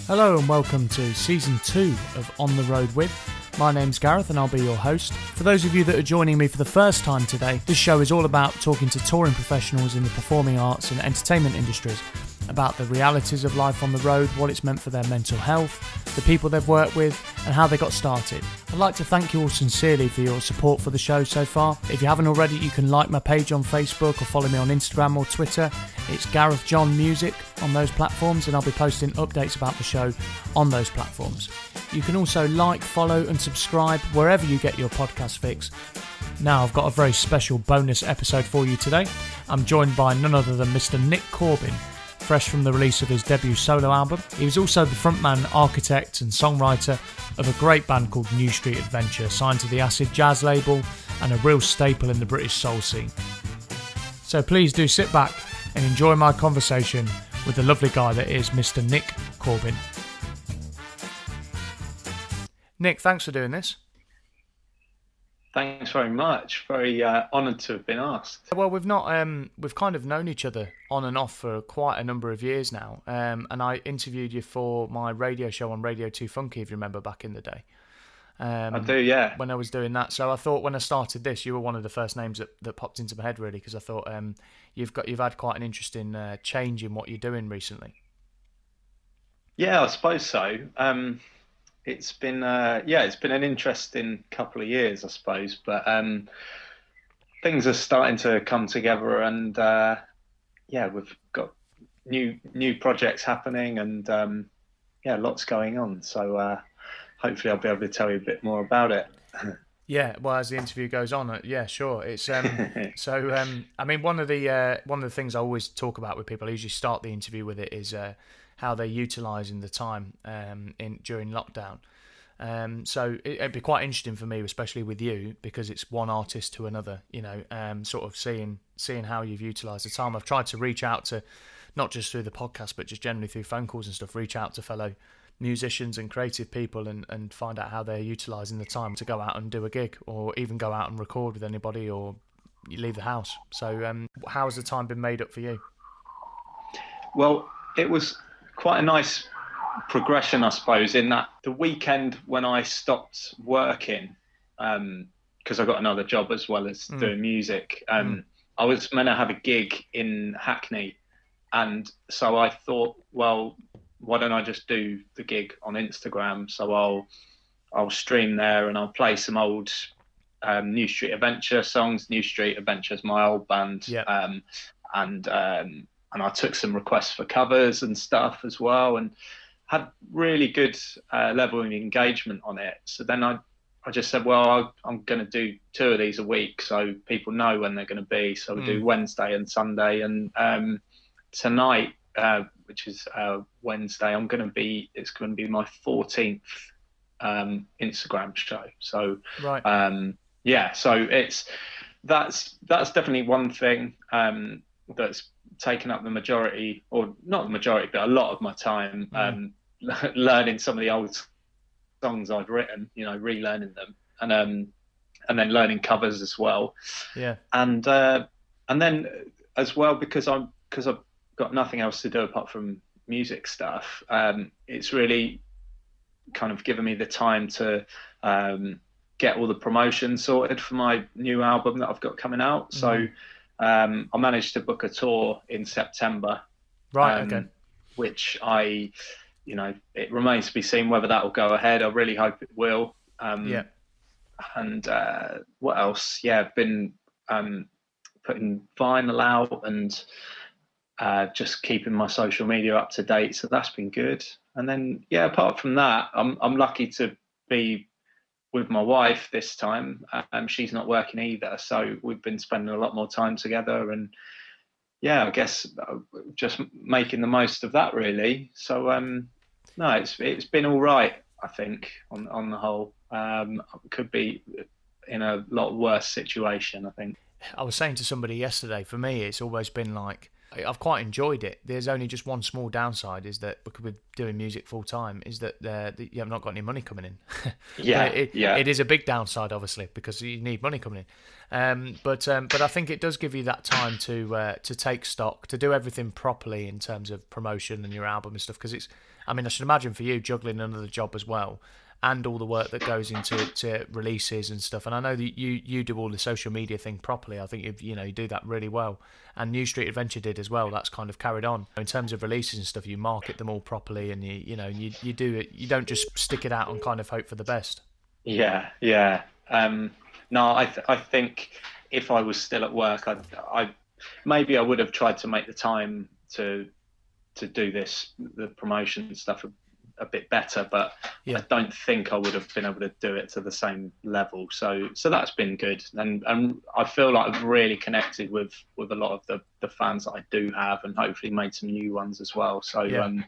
Hello and welcome to Season 2 of On the Road With. My name's Gareth and I'll be your host. For those of you that are joining me for the first time today, this show is all about talking to touring professionals in the performing arts and entertainment industries about the realities of life on the road, what it's meant for their mental health, the people they've worked with and how they got started. I'd like to thank you all sincerely for your support for the show so far. If you haven't already, you can like my page on Facebook or follow me on Instagram or Twitter. It's Gareth John Music on those platforms, and I'll be posting updates about the show on those platforms. You can also like, follow and subscribe wherever you get your podcast fix. Now I've got a very special bonus episode for you today. I'm joined by none other than Mr. Nick Corbin, fresh from the release of his debut solo album. He was also the frontman, architect and songwriter of a great band called New Street Adventure, signed to the Acid Jazz label and a real staple in the British soul scene. So please do sit back and enjoy my conversation with the lovely guy that is Mr. Nick Corbin. Nick, thanks for doing this. Thanks very much. Very honoured to have been asked. Well, we've kind of known each other on and off for quite a number of years now, and I interviewed you for my radio show on Radio 2 Funky, if you remember back in the day. I do, yeah. When I was doing that, so I thought when I started this, you were one of the first names that popped into my head, really, because I thought you've had quite an interesting change in what you're doing recently. Yeah, I suppose so. It's been an interesting couple of years, I suppose, but things are starting to come together, and we've got new projects happening, and lots going on. So hopefully I'll be able to tell you a bit more about it. Yeah, well, as the interview goes on, yeah, sure. It's so. I mean, one of the things I always talk about with people, I usually start the interview with it, is how they're utilising the time during lockdown. So it'd be quite interesting for me, especially with you, because it's one artist to another. You know, sort of seeing how you've utilised the time. I've tried to reach out to, not just through the podcast, but just generally through phone calls and stuff, reach out to fellow musicians and creative people and find out how they're utilising the time to go out and do a gig, or even go out and record with anybody, or you leave the house. So how has the time been made up for you? Well, it was quite a nice progression, I suppose, in that the weekend when I stopped working, because I got another job as well as doing music, I was meant to have a gig in Hackney, and so I thought, well, why don't I just do the gig on Instagram? So I'll stream there and I'll play some old New Street Adventure songs. New Street Adventure's my old band, and I took some requests for covers and stuff as well, and had really good level of engagement on it. So then I just said, well, I'm going to do 2 of these a week, so people know when they're going to be. So we do Wednesday and Sunday, and tonight, which is Wednesday, it's going to be my 14th Instagram show. So right. So that's definitely one thing that's taken up the majority, or not the majority, but a lot of my time, learning some of the old songs I've written, relearning them, and then learning covers as well. Yeah. And then as well, because I've got nothing else to do apart from music stuff, it's really kind of given me the time to get all the promotion sorted for my new album that I've got coming out. So I managed to book a tour in September, right? Okay. Which it remains to be seen whether that will go ahead. I really hope it will. And what else? Yeah, I've been putting vinyl out and just keeping my social media up to date. So that's been good. And then, apart from that, I'm lucky to be with my wife this time. She's not working either, so we've been spending a lot more time together, and I guess just making the most of that, really. So no, it's been all right, I think, on the whole. Could be in a lot worse situation, I think. I was saying to somebody yesterday, for me it's always been like I've quite enjoyed it. There's only just one small downside, is that because we're doing music full time, is that you have not got any money coming in. Yeah, It is a big downside, obviously, because you need money coming in. But I think it does give you that time to take stock, to do everything properly in terms of promotion and your album and stuff. Because I should imagine for you juggling another job as well, and all the work that goes into releases and stuff. And I know that you do all the social media thing properly. I think you do that really well. And New Street Adventure did as well. That's kind of carried on. In terms of releases and stuff, you market them all properly, and you do it. You don't just stick it out and kind of hope for the best. Yeah, yeah. No, I think if I was still at work, I maybe I would have tried to make the time to do the promotion stuff a bit better, but I don't think I would have been able to do it to the same level. So that's been good, and I feel like I've really connected with a lot of the fans that I do have, and hopefully made some new ones as well. So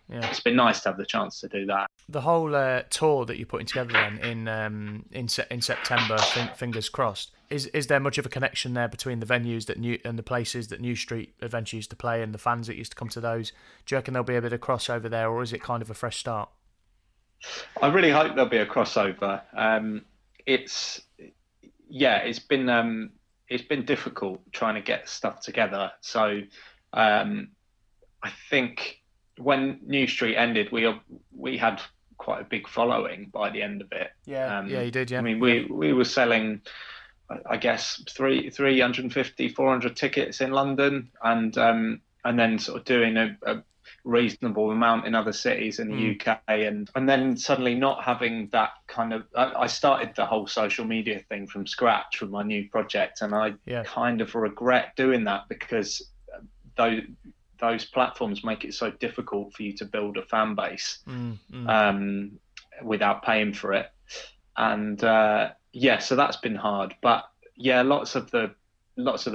it's been nice to have the chance to do that. The whole tour that you're putting together then in September, fingers crossed. Is there much of a connection there between the venues and the places that New Street Adventure used to play and the fans that used to come to those? Do you reckon there'll be a bit of crossover there, or is it kind of a fresh start? I really hope there'll be a crossover. It's been difficult trying to get stuff together. So I think when New Street ended, we had quite a big following by the end of it. Yeah, you did. Yeah, I mean, we were selling, I guess, 350, 400 tickets in London, and then sort of doing a reasonable amount in other cities in the UK, and then suddenly not having that kind of. I started the whole social media thing from scratch with my new project, and I kind of regret doing that, because those platforms make it so difficult for you to build a fan base without paying for it, and so that's been hard. But lots of the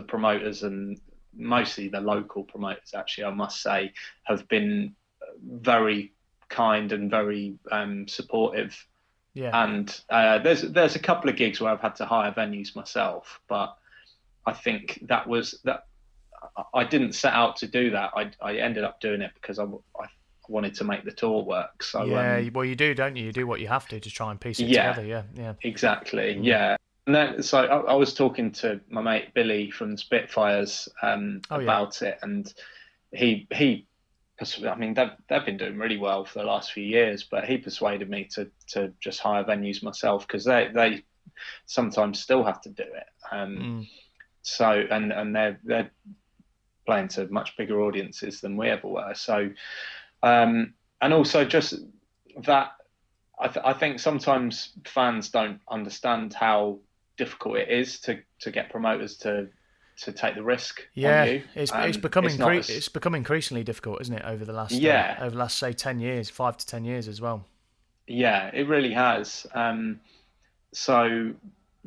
promoters, and mostly the local promoters, actually, I must say, have been very kind and very supportive. Yeah. And there's a couple of gigs where I've had to hire venues myself, but I think that I didn't set out to do that. I ended up doing it because I wanted to make the tour work. So well, you do, don't you? You do what you have to try and piece it together. Yeah, exactly. Yeah. And then, so I was talking to my mate Billy from the Spitfires about it, and he I mean, they've been doing really well for the last few years, but he persuaded me to just hire venues myself, because they sometimes still have to do it. So and they're playing to much bigger audiences than we ever were. So and also just that I think sometimes fans don't understand how difficult it is to get promoters to take the risk on you. It's become increasingly difficult, isn't it, over the last say 10 years, 5 to 10 years as well. Yeah, it really has. So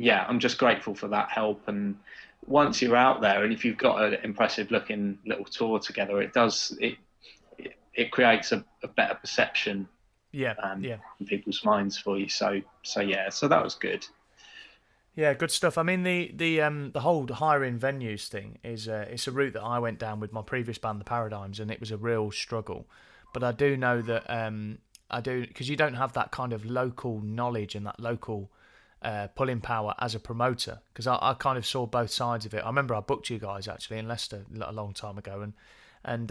I'm just grateful for that help. And once you're out there, and if you've got an impressive looking little tour together, it creates a better perception in people's minds for you. So that was good. Yeah, good stuff. I mean, the whole hiring venues thing it's a route that I went down with my previous band, The Paradigms, and it was a real struggle. But I do know that because you don't have that kind of local knowledge and that local pulling power as a promoter. Because I kind of saw both sides of it. I remember I booked you guys actually in Leicester a long time ago, and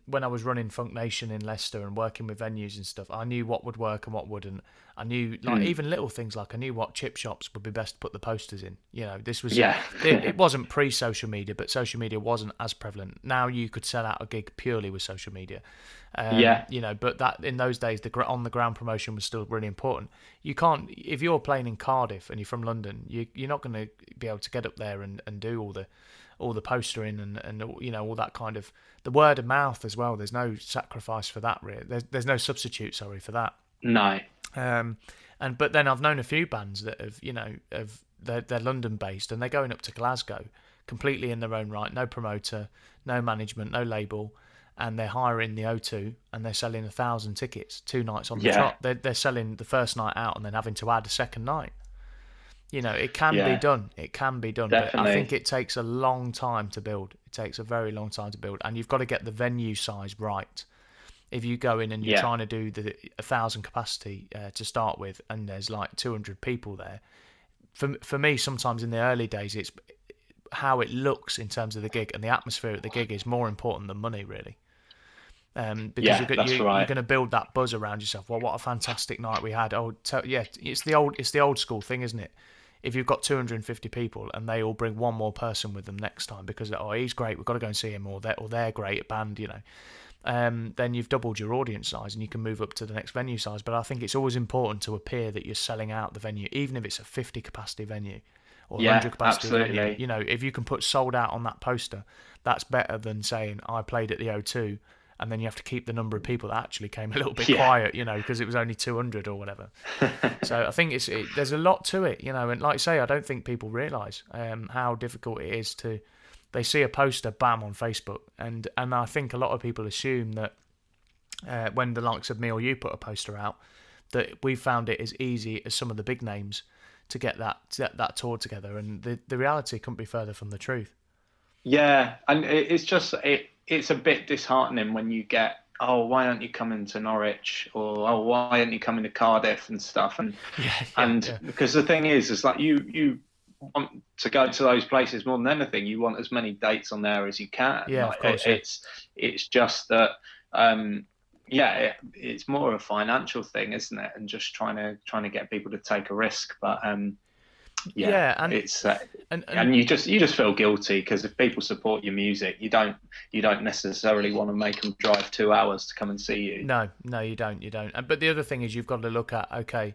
when I was running Funk Nation in Leicester and working with venues and stuff, I knew what would work and what wouldn't. I knew, even little things, like I knew what chip shops would be best to put the posters in. This was it wasn't pre-social media, but social media wasn't as prevalent. Now you could sell out a gig purely with social media. But that in those days, the on the ground promotion was still really important. You can't, if you're playing in Cardiff and you're from London, you're not going to be able to get up there and do all the postering and all that kind of, the word of mouth as well. There's no sacrifice for that, really. There's no substitute, for that. No. But then I've known a few bands that they're London based and they're going up to Glasgow completely in their own right, no promoter, no management, no label, and they're hiring the O2 and they're selling 1,000 tickets 2 nights on the trot. They're selling the first night out and then having to add a second night. It can be done. It can be done. Definitely. But I think it takes a long time to build. It takes a very long time to build. And you've got to get the venue size right. If you go in and you're trying to do the 1,000 capacity to start with, and there's like 200 people there, for me, sometimes in the early days, it's how it looks in terms of the gig, and the atmosphere at the gig is more important than money, really. Because you're going to build that buzz around yourself. Well, what a fantastic night we had. It's the old school thing, isn't it? If you've got 250 people and they all bring one more person with them next time because he's great, we've got to go and see him, or they're great at band, then you've doubled your audience size and you can move up to the next venue size. But I think it's always important to appear that you're selling out the venue, even if it's a 50 capacity venue or 100 capacity venue. If you can put sold out on that poster, that's better than saying I played at the O2 and then you have to keep the number of people that actually came a little bit quiet, because it was only 200 or whatever. So I think there's a lot to it, and like I say, I don't think people realise how difficult it is to. They see a poster, bam, on Facebook, and I think a lot of people assume that when the likes of me or you put a poster out, that we found it as easy as some of the big names to get that tour together, and the reality couldn't be further from the truth. Yeah, and it's just it's a bit disheartening when you get, why aren't you coming to Norwich, or why aren't you coming to Cardiff and stuff, and because the thing is like you want to go to those places more than anything. You want as many dates on there as you can. Yeah, of course. It's just that it's more of a financial thing, isn't it? And just trying to get people to take a risk, but it's and you just feel guilty because if people support your music, you don't necessarily want to make them drive 2 hours to come and see you. No, you don't. But the other thing is you've got to look at what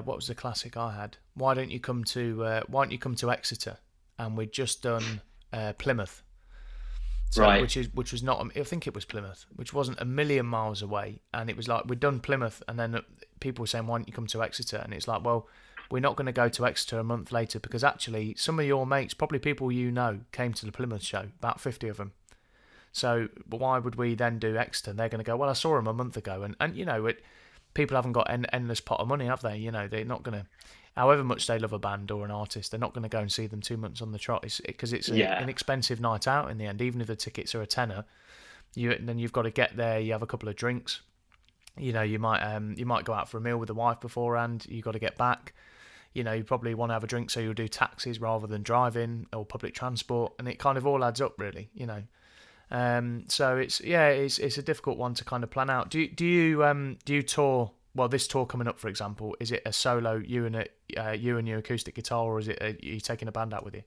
was the classic I had? Why don't you come to Exeter? And we'd just done Plymouth. So, right. Which was not, I think it was Plymouth, which wasn't a million miles away, and it was like we'd done Plymouth, and then people were saying, "Why don't you come to Exeter?" And it's like, well, we're not going to go to Exeter a month later because actually some of your mates, probably people came to the Plymouth show, about 50 of them. So why would we then do Exeter? And they're going to go, well, I saw them a month ago, and people haven't got an endless pot of money, have they? They're not going to. However much they love a band or an artist, they're not going to go and see them 2 months on the trot because it's an expensive night out in the end. Even if the tickets are a tenner, then you've got to get there. You have a couple of drinks. You might go out for a meal with the wife beforehand. You've got to get back. You probably want to have a drink, so you'll do taxis rather than driving or public transport, and it kind of all adds up, really. So it's a difficult one to kind of plan out. Do you tour? Well, this tour coming up, for example, is it a solo, you and your acoustic guitar, or is it are you taking a band out with you?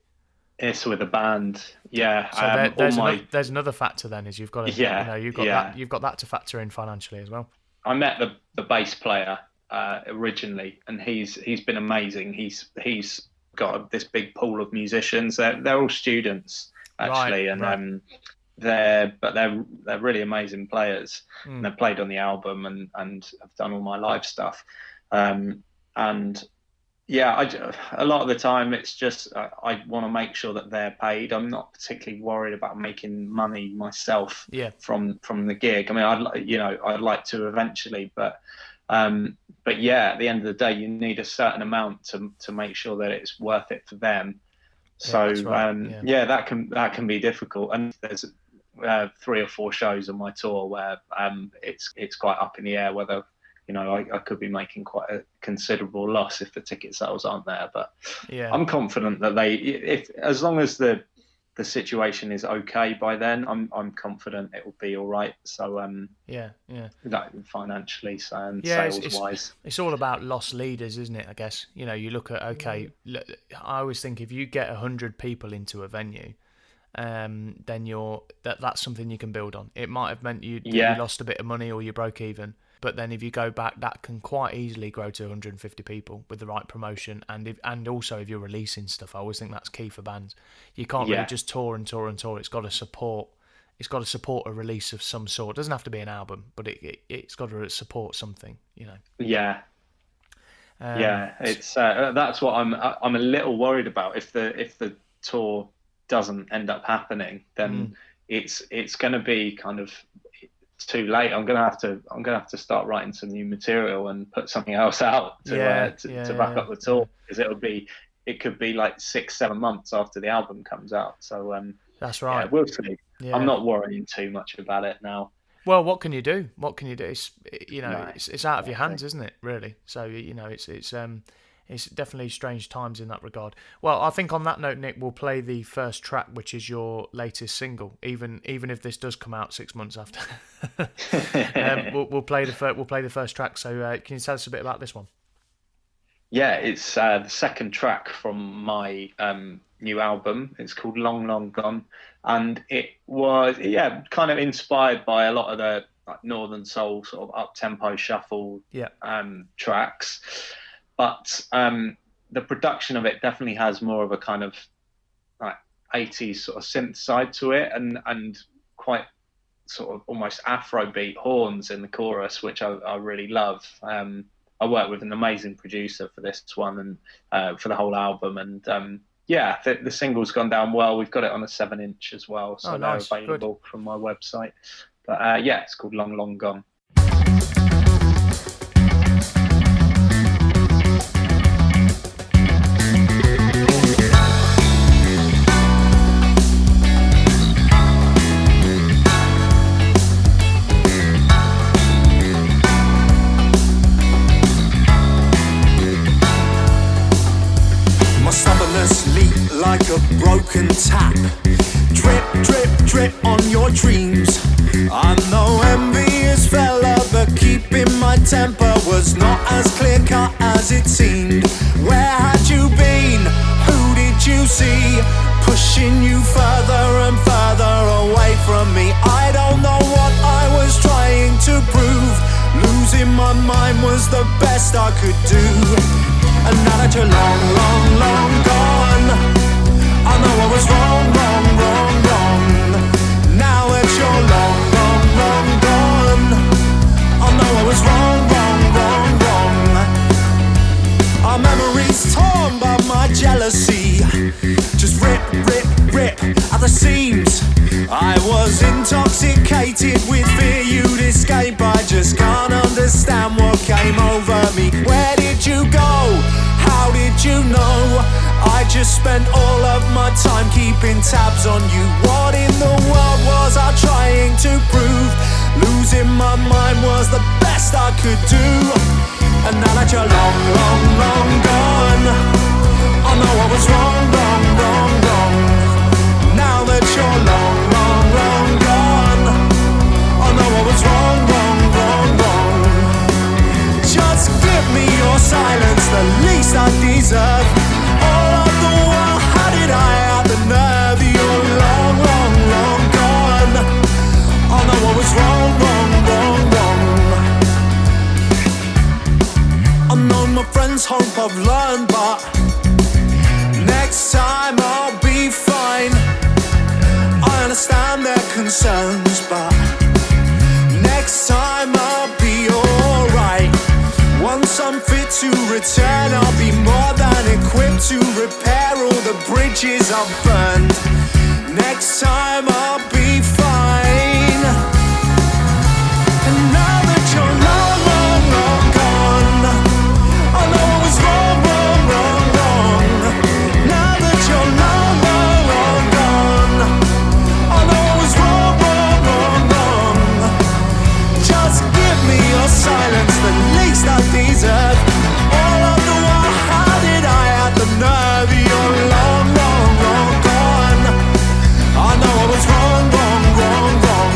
It's with a band, yeah. So there's another factor then, is you've got to, you've got that to factor in financially as well. I met the bass player originally, and he's been amazing. He's got this big pool of musicians. They're all students actually, right. They're really amazing players. And they've played on the album and have done all my live stuff. A lot of the time it's just I want to make sure that they're paid. I'm not particularly worried about making money myself from the gig. I mean, I'd like to eventually, but at the end of the day, you need a certain amount to make sure that it's worth it for them. So right. That can be difficult, and there's 3 or 4 shows on my tour where it's quite up in the air whether I could be making quite a considerable loss if the ticket sales aren't there. But I'm confident that as long as the situation is okay by then, I'm confident it will be all right. So that financially and sales wise, it's all about loss leaders, isn't it? I guess you look at I always think if you get 100 people into a venue, then that's something you can build on. It might have meant you lost a bit of money or you broke even, but then if you go back, that can quite easily grow to 150 people with the right promotion, and also if you're releasing stuff. I always think that's key for bands. You can't really just tour and tour and tour. It's got to support a release of some sort. It doesn't have to be an album, but it's got to support something. It's that's what I'm a little worried about. If the tour doesn't end up happening, then it's going to be kind of too late. I'm gonna have to start writing some new material and put something else out to back up the tour, because it could be like 6-7 months after the album comes out. So that's right. Yeah, we'll see. Yeah. I'm not worrying too much about it now. Well, what can you do? It's out of your hands, isn't it? Really. So it's definitely strange times in that regard. Well, I think on that note, Nick, we'll play the first track, which is your latest single. Even if this does come out 6 months after, we'll play the first track. So can you tell us a bit about this one? Yeah, it's the second track from my new album. It's called Long Long Gone, and it was kind of inspired by a lot of the Northern Soul sort of up-tempo shuffle tracks. But the production of it definitely has more of a kind of like 80s sort of synth side to it, and quite sort of almost Afrobeat horns in the chorus, which I really love. I worked with an amazing producer for this one and for the whole album, and the single's gone down well. We've got it on a 7-inch as well, so they're available from my website. But it's called Long Long Gone. Like a broken tap, drip, drip, drip on your dreams. I'm no envious fella, but keeping my temper was not as clear cut as it seemed. Where had you been? Who did you see? Pushing you further and further away from me. I don't know what I was trying to prove. Losing my mind was the best I could do. And now that you're long, long, long gone, I know I was wrong, wrong, wrong, wrong. Now that you're long, long, long gone, I know I was wrong, wrong, wrong, wrong. Our memories torn by my jealousy, just rip, rip, rip at the seams. I was intoxicated with fear you'd escape. I just can't understand what came over me. Where did you go? How did you know? I just spent all of my time keeping tabs on you. What in the world was I trying to prove? Losing my mind was the best I could do. And now that you're long, long, long gone, I know I was wrong, wrong, wrong, wrong. Now that you're long, long, long gone, I know I was wrong, wrong, wrong, wrong. Just give me your silence, the least I deserve. All of the while, how did I have the nerve? You're long, long, long gone. I know I was wrong, wrong, wrong, wrong. I know my friends hope I've learned, but next time I'll be fine. I understand their concerns, but next time I'll be alright. Once I'm fit to return, I'll be more than equipped to repair all the bridges I've burned. Next time I'll be fine. And now that you're long, long, long gone, I know I was wrong, wrong, wrong, wrong. Now that you're long, long, long gone, I know I was wrong, wrong, wrong, wrong. Just give me your silence, the least I deserve. All of the while, how did I have the nerve? You're long, long, long gone. I know I was wrong, wrong, wrong, wrong.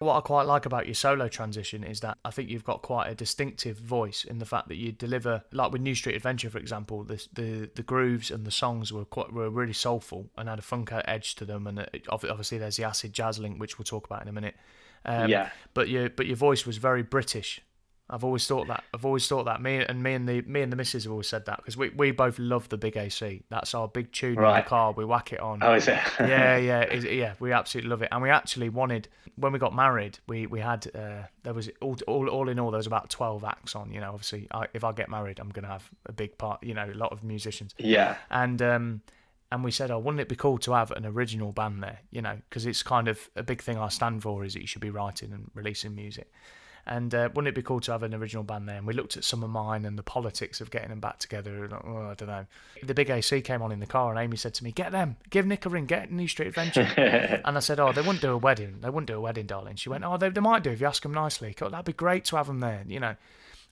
What I quite like about your solo transition is that I think you've got quite a distinctive voice in the fact that you deliver, like with New Street Adventure, for example, the grooves and the songs were really soulful and had a funk edge to them, and obviously there's the acid jazz link, which we'll talk about in a minute. But your voice was very British. I've always thought that. Me and the missus have always said that, because we both love the Big AC. That's our big tune in the car. We whack it on. Oh, is it? yeah. We absolutely love it. And we actually wanted, when we got married, we had there was all in all there was about 12 acts on. You know, obviously, if I get married, I'm gonna have a big part. You know, a lot of musicians. Yeah. And And we said, oh, wouldn't it be cool to have an original band there? You know, because it's kind of a big thing I stand for is that you should be writing and releasing music. And wouldn't it be cool to have an original band there? And we looked at some of mine and the politics of getting them back together. And, I don't know. The Big AC came on in the car, and Amy said to me, "Get them, give Nick a ring, get New Street Adventure." And I said, "Oh, they wouldn't do a wedding. They wouldn't do a wedding, darling." She went, "Oh, they might do if you ask them nicely. That'd be great to have them there, you know."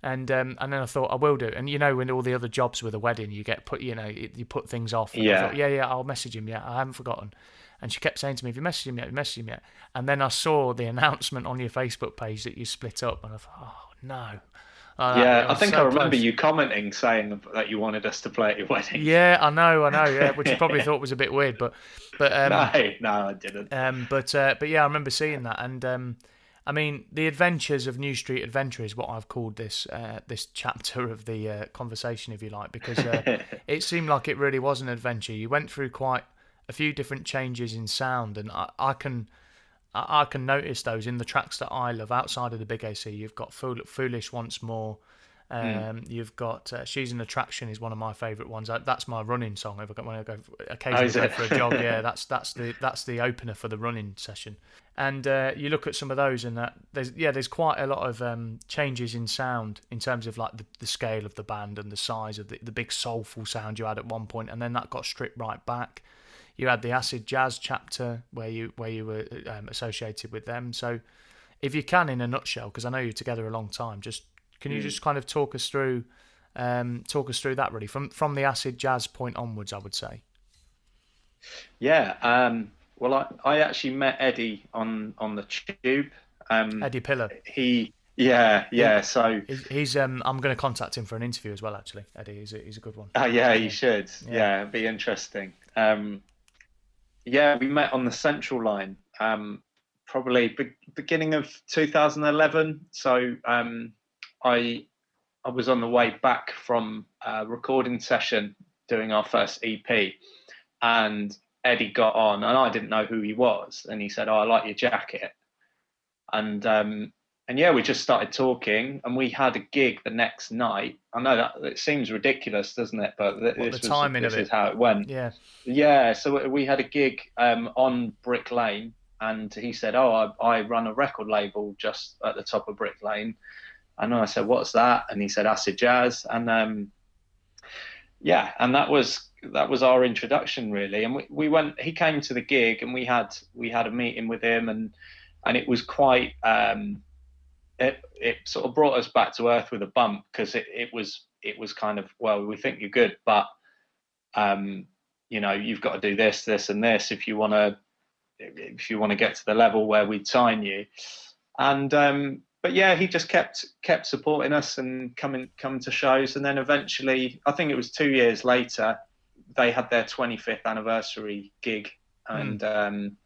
And then I thought I will do. And you know, when all the other jobs with a wedding, you get put, you know, you put things off. And I thought, yeah, I'll message him. Yeah, I haven't forgotten. And she kept saying to me, "Have you messaged him yet? Have you messaged him yet?" And then I saw the announcement on your Facebook page that you split up, and I thought, oh no. I think I remember you commenting saying that you wanted us to play at your wedding. Yeah, I know, yeah, which you probably thought was a bit weird, but no, I didn't. But yeah, I remember seeing that, and I mean, the adventures of New Street Adventure is what I've called this chapter of the conversation, if you like, because it seemed like it really was an adventure. You went through quite a few different changes in sound, and I can notice those in the tracks that I love outside of the Big AC. You've got Foolish Once More. You've got She's an Attraction is one of my favourite ones. That's my running song. When I go occasionally go for a jog, yeah, that's the opener for the running session. And you look at some of those, and there's quite a lot of changes in sound in terms of like the scale of the band and the size of the big soulful sound you had at one point, and then that got stripped right back. You had the acid jazz chapter where you were associated with them. So, if you can, in a nutshell, because I know you're together a long time, can you just kind of talk us through that really from the acid jazz point onwards? I would say. Yeah. Well, I actually met Eddie on the tube. Eddie Pillar. So he's I'm going to contact him for an interview as well. Actually, Eddie, he's a good one. You should. Yeah, it'd be interesting. We met on the Central Line, probably beginning of 2011. So I was on the way back from a recording session doing our first EP, and Eddie got on, and I didn't know who he was, and he said, "Oh, I like your jacket," and we just started talking, and we had a gig the next night. I know that it seems ridiculous, doesn't it? But this is how it went. Yeah. So we had a gig on Brick Lane, and he said, "Oh, I run a record label just at the top of Brick Lane," and I said, "What's that?" And he said, "Acid Jazz," and and that was our introduction really. And we went. He came to the gig, and we had a meeting with him, and it was quite. It sort of brought us back to earth with a bump, because it was kind of, well, we think you're good, but you've got to do this, and this if you want to get to the level where we'd sign you. And but yeah, he just kept supporting us and come to shows, and then eventually, I think it was 2 years later, they had their 25th anniversary gig, and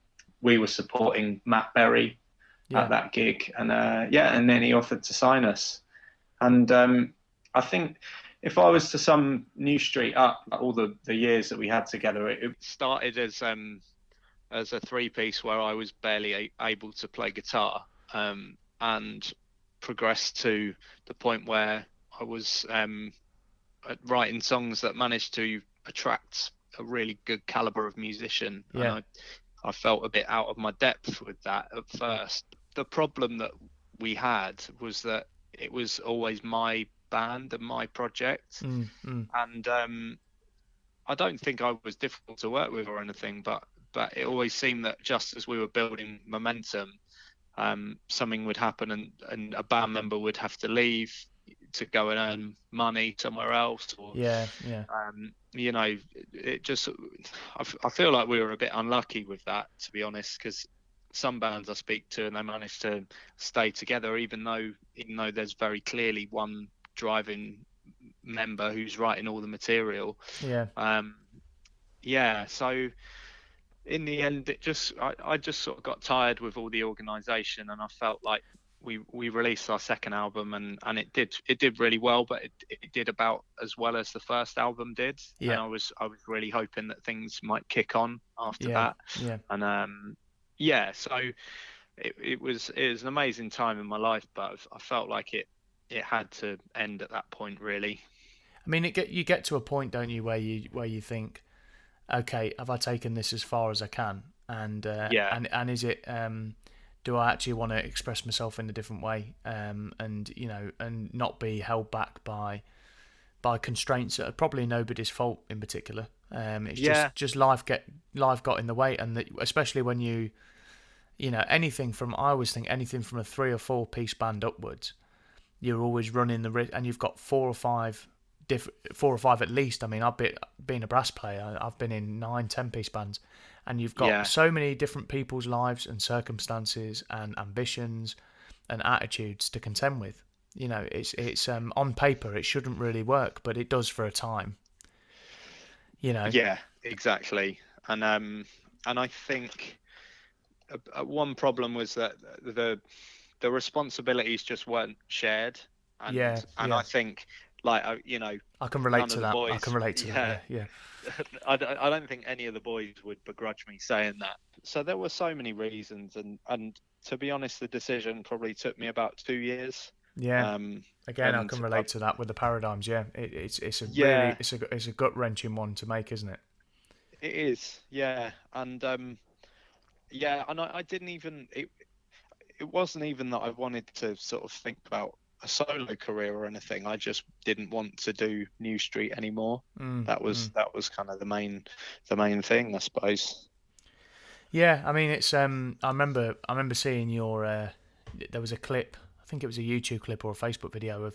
we were supporting Matt Berry at that gig, and then he offered to sign us. And I think if I was to sum New Street up, all the years that we had together, it started as a three-piece where I was barely able to play guitar, and progressed to the point where I was writing songs that managed to attract a really good caliber of musician. Yeah. And I felt a bit out of my depth with that at first. The problem that we had was that it was always my band and my project. And I don't think I was difficult to work with or anything, but it always seemed that just as we were building momentum, something would happen, and a band member would have to leave to go and earn money somewhere else, or it just, I feel like we were a bit unlucky with that, to be honest, because some bands I speak to, and they manage to stay together even though there's very clearly one driving member who's writing all the material. So in the end, I just sort of got tired with all the organisation, and I felt like we released our second album, and it did really well, but it did about as well as the first album did. And I was really hoping that things might kick on after that. And so it was an amazing time in my life, but I felt like it had to end at that point, really. I mean, you get to a point, don't you, where you think, okay, have I taken this as far as I can? And and is it do I actually want to express myself in a different way, and and not be held back by constraints that are probably nobody's fault in particular. It's just life got in the way, and especially when anything from, I always think anything from a 3 or 4 piece band upwards, you're always running the risk, and you've got 4 or 5 at least. I mean, I've been a brass player, I've been in 9, 10 piece bands, and you've got so many different people's lives and circumstances and ambitions and attitudes to contend with. It's on paper it shouldn't really work, but it does for a time. Yeah, exactly. And I think one problem was that the responsibilities just weren't shared. And I think, like, I can relate to that. I can relate to that. Yeah. I don't think any of the boys would begrudge me saying that. So there were so many reasons, and to be honest, the decision probably took me about 2 years. Yeah. Again, I can relate to that with the paradigms. Yeah, it's a gut wrenching one to make, isn't it? It is. Yeah, and and I didn't even. It wasn't even that I wanted to sort of think about a solo career or anything. I just didn't want to do New Street anymore. That was kind of the main thing, I suppose. Yeah, I mean, it's I remember seeing your there was a clip. I think it was a YouTube clip or a Facebook video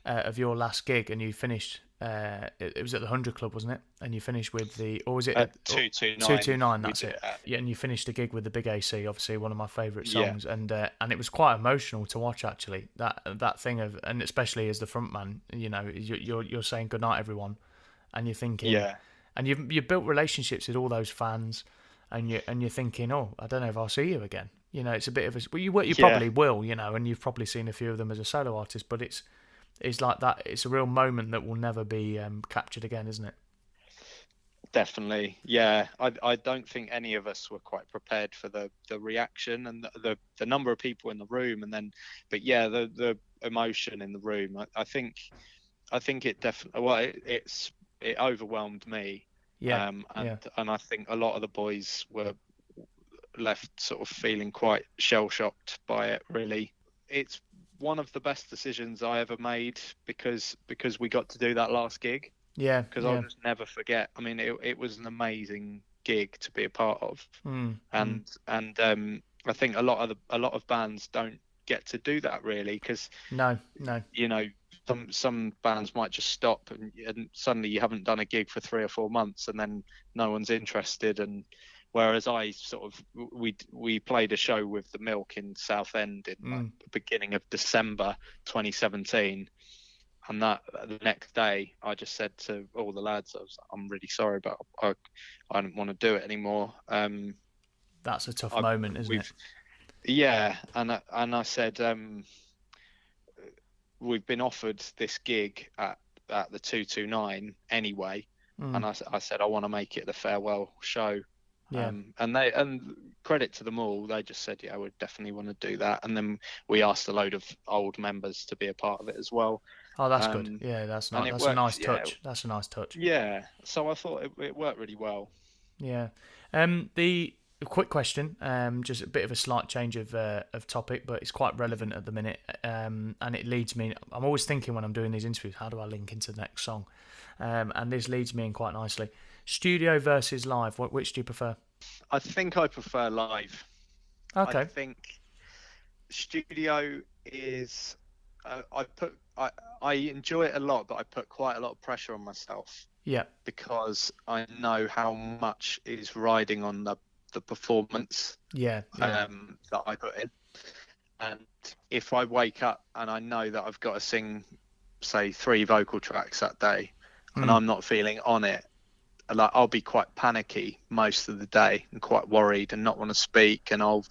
of your last gig, and you finished. It was at the 100 Club, wasn't it? And you finished with or was it 229? 229. That's it. Yeah, and you finished the gig with the Big AC, obviously one of my favourite songs, and it was quite emotional to watch actually. That thing of, and especially as the front man, you're saying goodnight everyone, and you're thinking, and you've built relationships with all those fans, and you're thinking, oh, I don't know if I'll see you again. It's a bit of a, well, you probably will, and you've probably seen a few of them as a solo artist, but it's like that. It's a real moment that will never be captured again, isn't it? Definitely, yeah. I don't think any of us were quite prepared for the reaction and the number of people in the room, but the emotion in the room. I think it definitely, it overwhelmed me. Yeah. And I think a lot of the boys were left sort of feeling quite shell-shocked by it, really. It's one of the best decisions I ever made because we got to do that last gig. Yeah. Because I'll just never forget. I mean, it was an amazing gig to be a part of. And I think a lot of bands don't get to do that, really, because no. Some bands might just stop and suddenly you haven't done a gig for 3 or 4 months and then no one's interested. And whereas I sort of, we played a show with the Milk in Southend in the beginning of December 2017, and that the next day I just said to all the lads, I'm really sorry, but I don't want to do it anymore. That's a tough moment, isn't it? Yeah, and I said, we've been offered this gig at the 229 anyway, and I said I want to make it the farewell show. Yeah. And credit to them all, they just said, yeah, we definitely want to do that. And then we asked a load of old members to be a part of it as well. Oh, that's good. Yeah, that's nice. That's a nice touch. That's a nice touch. Yeah. So I thought it worked really well. Yeah. The quick question, just a bit of a slight change of topic, but it's quite relevant at the minute. And it leads me, I'm always thinking when I'm doing these interviews, how do I link into the next song? And this leads me in quite nicely. Studio versus live, which do you prefer? I think I prefer live. Okay. I think studio is, I enjoy it a lot, but I put quite a lot of pressure on myself. Yeah. Because I know how much is riding on the performance. Yeah. That I put in. And if I wake up and I know that I've got to sing, say, 3 vocal tracks that day, and I'm not feeling on it, like, I'll be quite panicky most of the day and quite worried and not want to speak, and I'll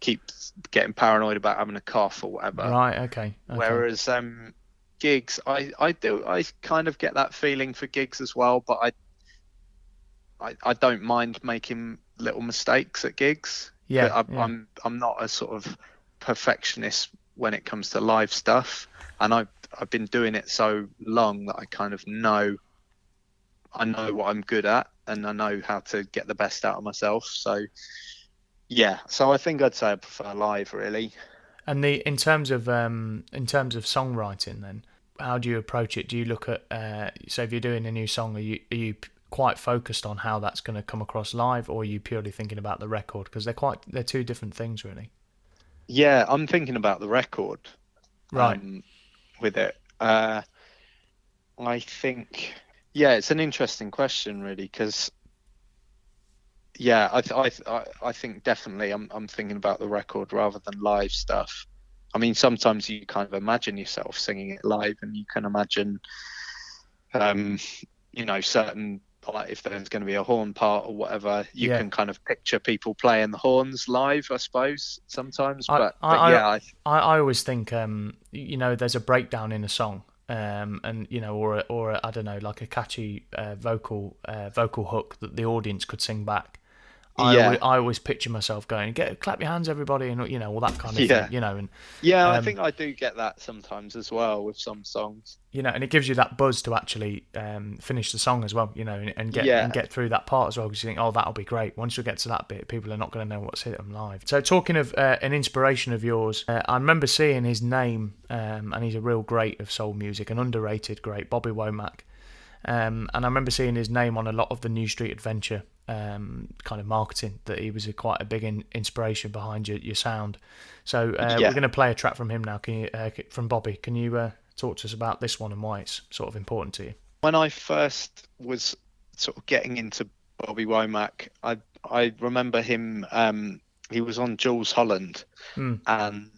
keep getting paranoid about having a cough or whatever. Right. Okay. Whereas gigs, I kind of get that feeling for gigs as well, but I don't mind making little mistakes at gigs. Yeah. I'm not a sort of perfectionist when it comes to live stuff, and I've been doing it so long that I kind of know what I'm good at. and I know how to get the best out of myself. So yeah, so I think I'd say I prefer live, really. And in terms of songwriting, then how do you approach it? Do you look at so if you're doing a new song, are you quite focused on how that's going to come across live, or are you purely thinking about the record? Because they're two different things, really. Yeah, I'm thinking about the record, right? With it, I think, yeah, it's an interesting question, really, because yeah, I think definitely I'm thinking about the record rather than live stuff. I mean, sometimes you kind of imagine yourself singing it live, and you can imagine, certain, like if there's going to be a horn part or whatever, you can kind of picture people playing the horns live, I suppose, sometimes. I always think, there's a breakdown in a song, and or I don't know, like a catchy vocal hook that the audience could sing back. I always picture myself going, clap your hands, everybody, and all that kind of thing, and I think I do get that sometimes as well with some songs, and it gives you that buzz to actually finish the song as well, and get through that part as well, because you think, oh, that'll be great. Once you get to that bit, people are not going to know what's hit them live. So talking of an inspiration of yours, I remember seeing his name, and he's a real great of soul music, an underrated great, Bobby Womack. And I remember seeing his name on a lot of the New Street Adventure kind of marketing, that he was quite a big inspiration behind your sound. So we're going to play a track from him now. Can you, from Bobby, can you talk to us about this one and why it's sort of important to you? When I first was sort of getting into Bobby Womack, I remember him, he was on Jules Holland, and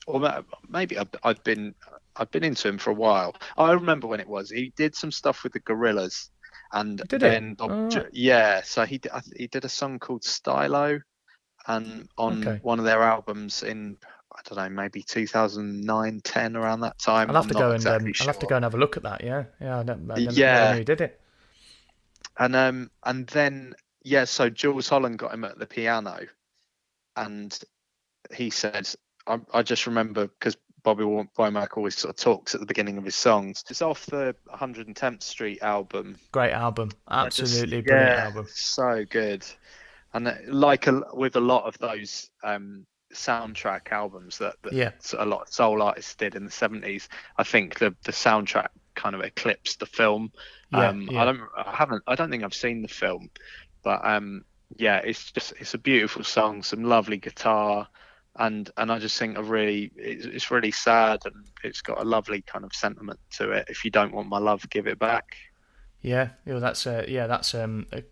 or maybe I've been into him for a while. I remember when it was. He did some stuff with the Gorillaz, and then so he did a song called Stylo, and on one of their albums in, I don't know, maybe 2009, 10, around that time. I'll have to go and have a look at that. I don't know he did it. And then so Jules Holland got him at the piano, and he said, I just remember, because Bobby Womack always sort of talks at the beginning of his songs. It's off the 110th Street album. Great album. Absolutely brilliant album. So good. And with a lot of those soundtrack albums that a lot of soul artists did in the 70s, I think the soundtrack kind of eclipsed the film. I don't think I've seen the film, but it's a beautiful song, some lovely guitar. And I just think it's really sad, and it's got a lovely kind of sentiment to it. If you don't want my love, give it back. That's a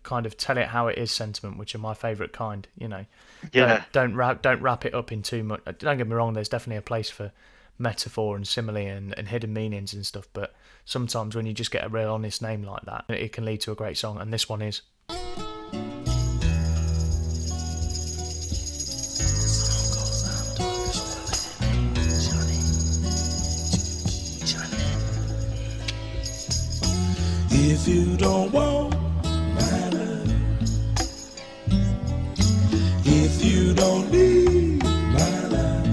kind of tell it how it is sentiment, which are my favourite kind. Don't wrap it up in too much. Don't get me wrong. There's definitely a place for metaphor and simile and hidden meanings and stuff. But sometimes when you just get a real honest name like that, it can lead to a great song. And this one is. If you don't want my love, if you don't need my love,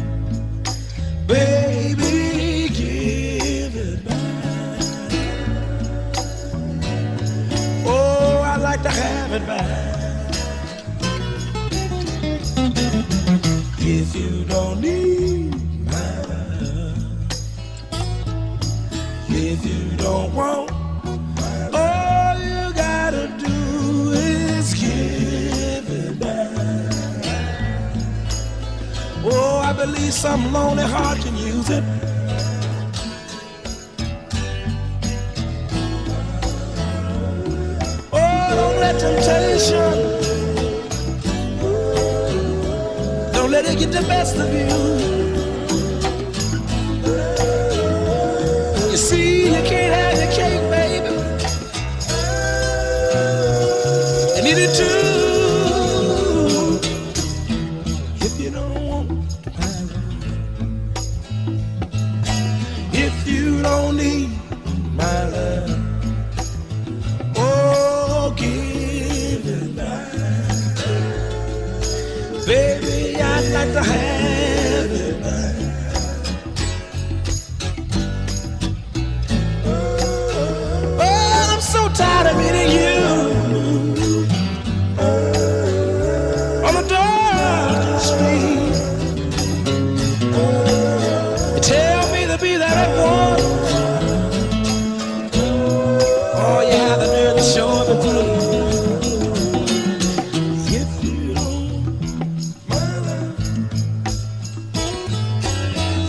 baby, give it back. Oh, I'd like to have it back. If you don't need my love, if you don't want, all you gotta do is give it back. Oh, I believe some lonely heart can use it. Oh, don't let temptation, don't let it get the best of you. You see, you can't have your cake, baby, and eat it too. If you don't want my love, if you don't need my love, oh, give it back. Baby, I'd like to have it back. Oh, I'm so tired of meeting you.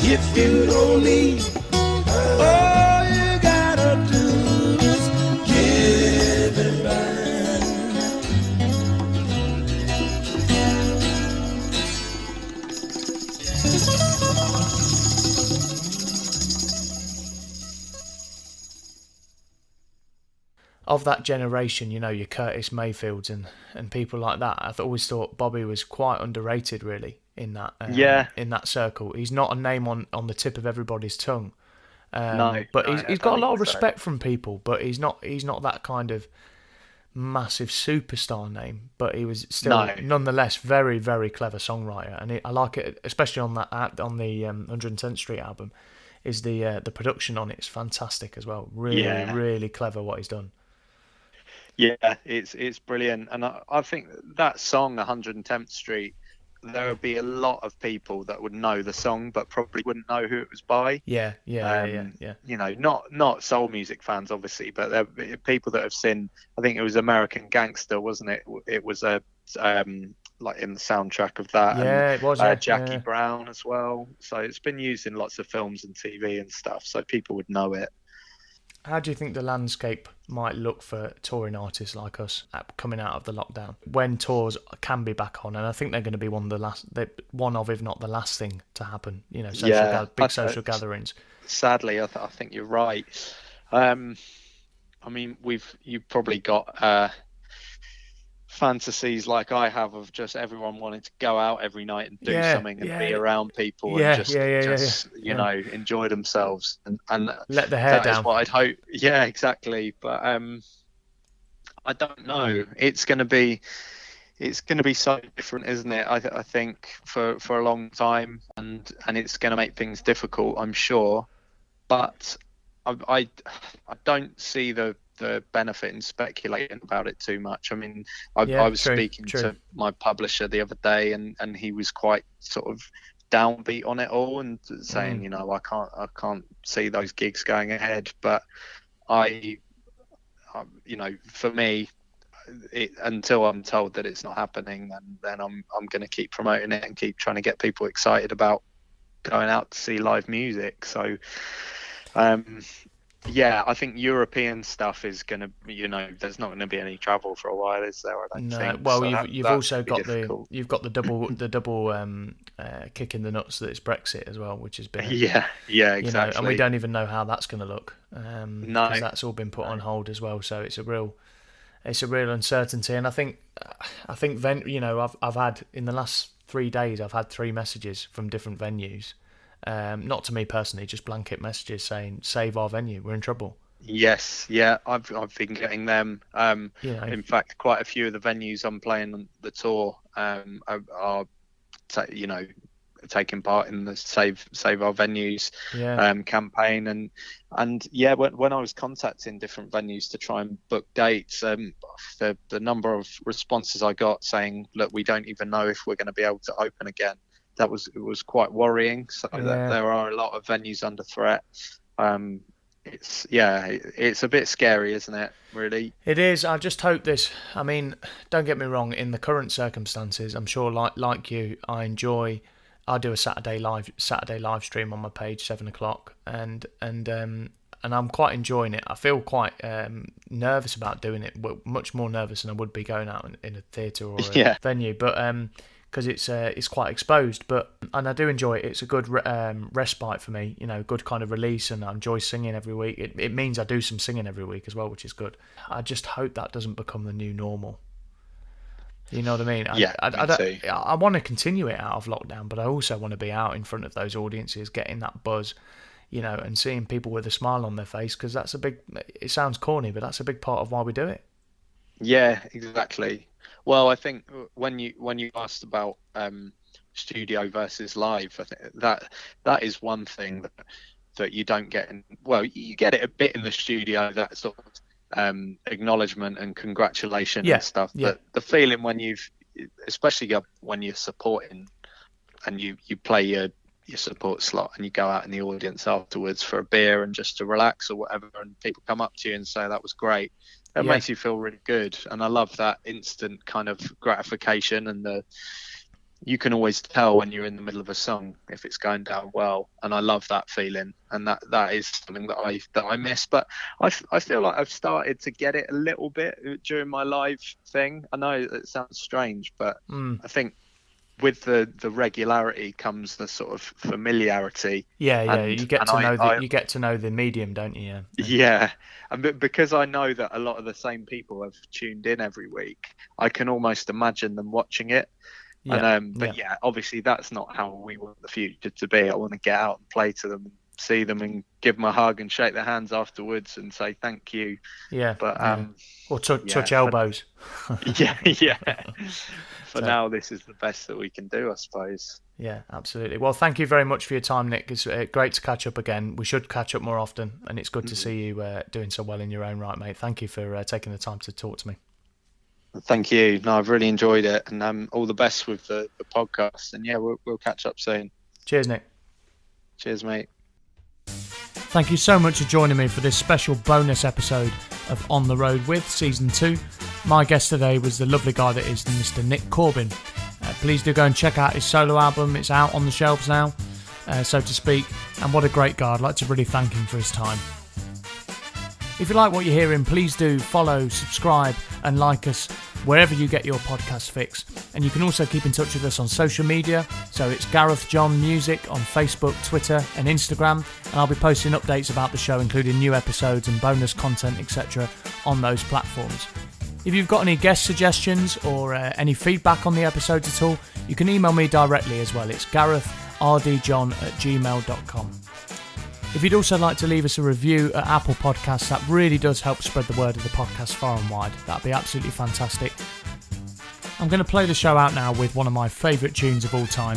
if you don't leave. All you gotta do is give it back. Of that generation, you know, your Curtis Mayfields and people like that, I've always thought Bobby was quite underrated, really, in that in that circle. He's not a name on the tip of everybody's tongue, but he's got a lot of respect from people. But he's not that kind of massive superstar name. But he was still nonetheless very, very clever songwriter, and I like it, especially on the 110th Street album. Is the production on it is fantastic as well. Really, really clever what he's done. Yeah, it's brilliant, and I think that song 110th Street, there would be a lot of people that would know the song but probably wouldn't know who it was by. Yeah. You know, not soul music fans obviously, but there are people that have seen, I think it was American Gangster, wasn't it? It was a like in the soundtrack of that. Yeah, and, it was. Jackie Brown as well. So it's been used in lots of films and TV and stuff, so people would know it. How do you think the landscape might look for touring artists like us coming out of the lockdown when tours can be back on? And I think they're going to be one of, if not the last thing to happen. You know, big social gatherings. Sadly, I think you're right. I mean, you've probably got fantasies like I have of just everyone wanting to go out every night and do something and be around people and just you know, enjoy themselves and let the hair down. That is what I'd hope. Yeah, exactly. But I don't know. It's going to be so different, isn't it? I think for a long time, and it's going to make things difficult, I'm sure. But I don't see the benefit in speculating about it too much. I mean, I was speaking to my publisher the other day, and he was quite sort of downbeat on it all and saying, you know, I can't see those gigs going ahead. But I you know, for me, until I'm told that it's not happening, then I'm going to keep promoting it and keep trying to get people excited about going out to see live music. So yeah, I think European stuff is going to, you know, there's not going to be any travel for a while, is there? I don't think. Well, so you've also got the double kick in the nuts that it's Brexit as well, which has been exactly. You know, and we don't even know how that's going to look. No, because that's all been put on hold as well. So it's a real uncertainty, and I think you know, I've had in the last 3 days, I've had 3 messages from different venues. Not to me personally, just blanket messages saying save our venue, we're in trouble. Yes, I've been getting them. You know, in fact, quite a few of the venues I'm playing on the tour are you know, taking part in the save our venues campaign, and when I was contacting different venues to try and book dates, the number of responses I got saying, look, we don't even know if we're going to be able to open again. It was quite worrying. So that there are a lot of venues under threat. It's a bit scary, isn't it? Really, it is. I just hope this. I mean, don't get me wrong. In the current circumstances, I'm sure, like you, I do a Saturday live stream on my page, 7:00, and I'm quite enjoying it. I feel quite nervous about doing it, much more nervous than I would be going out in a theatre or a venue, but because it's quite exposed, and I do enjoy it. It's a good respite for me, you know, good kind of release, and I enjoy singing every week. It means I do some singing every week as well, which is good. I just hope that doesn't become the new normal. You know what I mean? I want to continue it out of lockdown, but I also want to be out in front of those audiences, getting that buzz, you know, and seeing people with a smile on their face, because it sounds corny, but that's a big part of why we do it. Yeah, exactly. Well, I think when you asked about studio versus live, I think that is one thing that you don't get you get it a bit in the studio, that sort of acknowledgement and congratulation and stuff. But the feeling especially when you're supporting and you play your support slot and you go out in the audience afterwards for a beer and just to relax or whatever, and people come up to you and say that was great. It makes you feel really good, and I love that instant kind of gratification and you can always tell when you're in the middle of a song if it's going down well, and I love that feeling, and that is something that I miss. But I feel like I've started to get it a little bit during my live thing. I know it sounds strange, but I think with the regularity comes the sort of familiarity. Yeah, you get to know the medium, don't you? Yeah, and because I know that a lot of the same people have tuned in every week, I can almost imagine them watching it. Yeah, but obviously that's not how we want the future to be. I want to get out and play to them, see them, and give them a hug and shake their hands afterwards and say thank you. Yeah, but or touch elbows. Yeah. For now, this is the best that we can do, I suppose. Yeah, absolutely. Well, thank you very much for your time, Nick. It's great to catch up again. We should catch up more often, and it's good to see you doing so well in your own right, mate. Thank you for taking the time to talk to me. Thank you. No, I've really enjoyed it, and all the best with the podcast. And yeah, we'll catch up soon. Cheers, Nick. Cheers, mate. Thank you so much for joining me for this special bonus episode of On the Road With Season 2. My guest today was the lovely guy that is Mr. Nick Corbin. Please do go and check out his solo album. It's out on the shelves now, so to speak. And what a great guy. I'd like to really thank him for his time. If you like what you're hearing, please do follow, subscribe and like us wherever you get your podcast fix. And you can also keep in touch with us on social media. So it's Gareth John Music on Facebook, Twitter and Instagram. And I'll be posting updates about the show, including new episodes and bonus content, etc. on those platforms. If you've got any guest suggestions or any feedback on the episodes at all, you can email me directly as well. It's garethrdjohn@gmail.com. If you'd also like to leave us a review at Apple Podcasts, that really does help spread the word of the podcast far and wide. That'd be absolutely fantastic. I'm going to play the show out now with one of my favourite tunes of all time.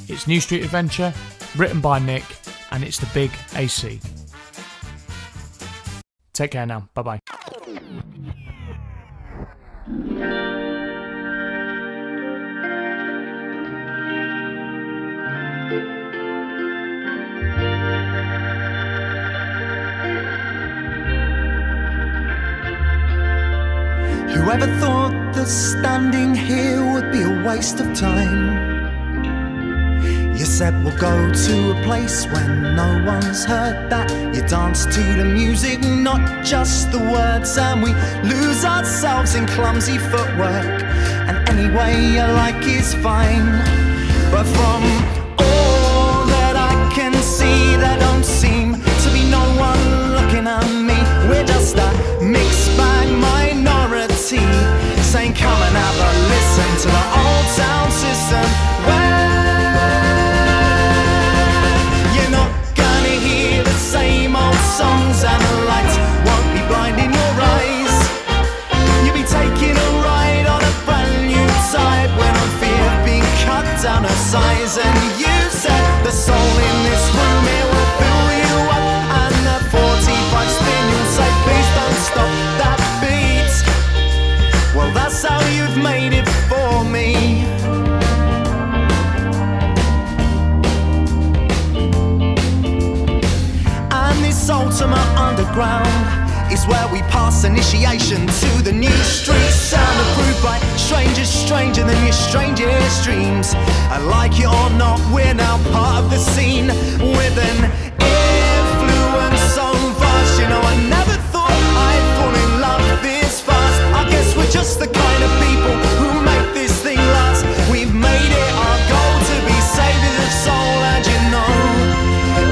It's New Street Adventure, written by Nick, and it's the Big AC. Take care now. Bye-bye. Whoever thought that standing here would be a waste of time? You said we'll go to a place when no one's heard that. You dance to the music, not just the words, and we lose ourselves in clumsy footwork. And anyway you like is fine, but from all that I can see, there don't seem to be no one looking at me. We're just a mixed bag minority, saying come and have a listen to the old sound system. You're not gonna hear the same old songs, and the lights won't be blinding your eyes. You'll be taking a ride on a brand new type when I fear being cut down a size. And you said the soul in this room, it will fill you up, and the 45 spin you'll say please don't stop that beat. Well, that's how you've made it for me. And this ultimate underground is where we pass initiation to the new street sound, approved by strangers stranger than your strangest dreams. And like it or not, we're now part of the scene with an influence so vast. You know, I never thought I'd fall in love this fast. I guess we're just the kind of people who make this thing last. We've made it our goal to be saviors of soul, and you know,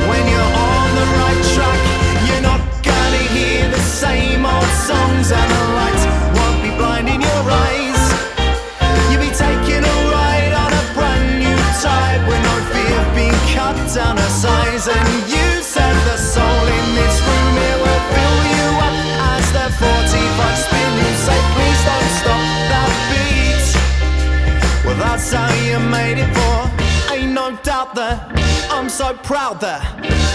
when you're on the right track, you're not gonna hear the same old songs, and the lights won't be blinding your eyes. You'll be taking a ride on a brand new type with no fear of being cut down a size. And you said the soul in this room, it will fill you up as the 45 spin. You say please don't stop that beat. Well, that's how you made it for. Ain't no doubt that I'm so proud that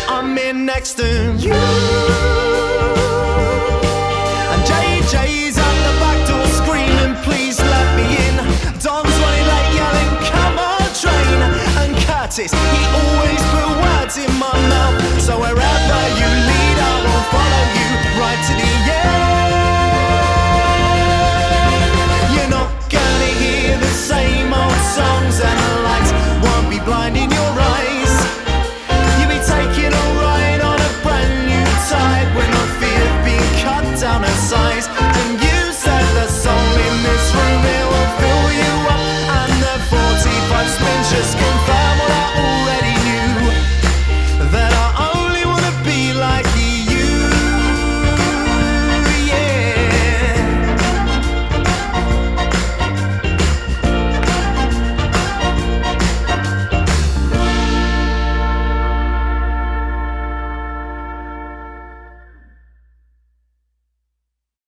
I'm in next to you. And JJ's at the back door screaming please let me in. Don's running late yelling come on train. And Curtis, he always put words in my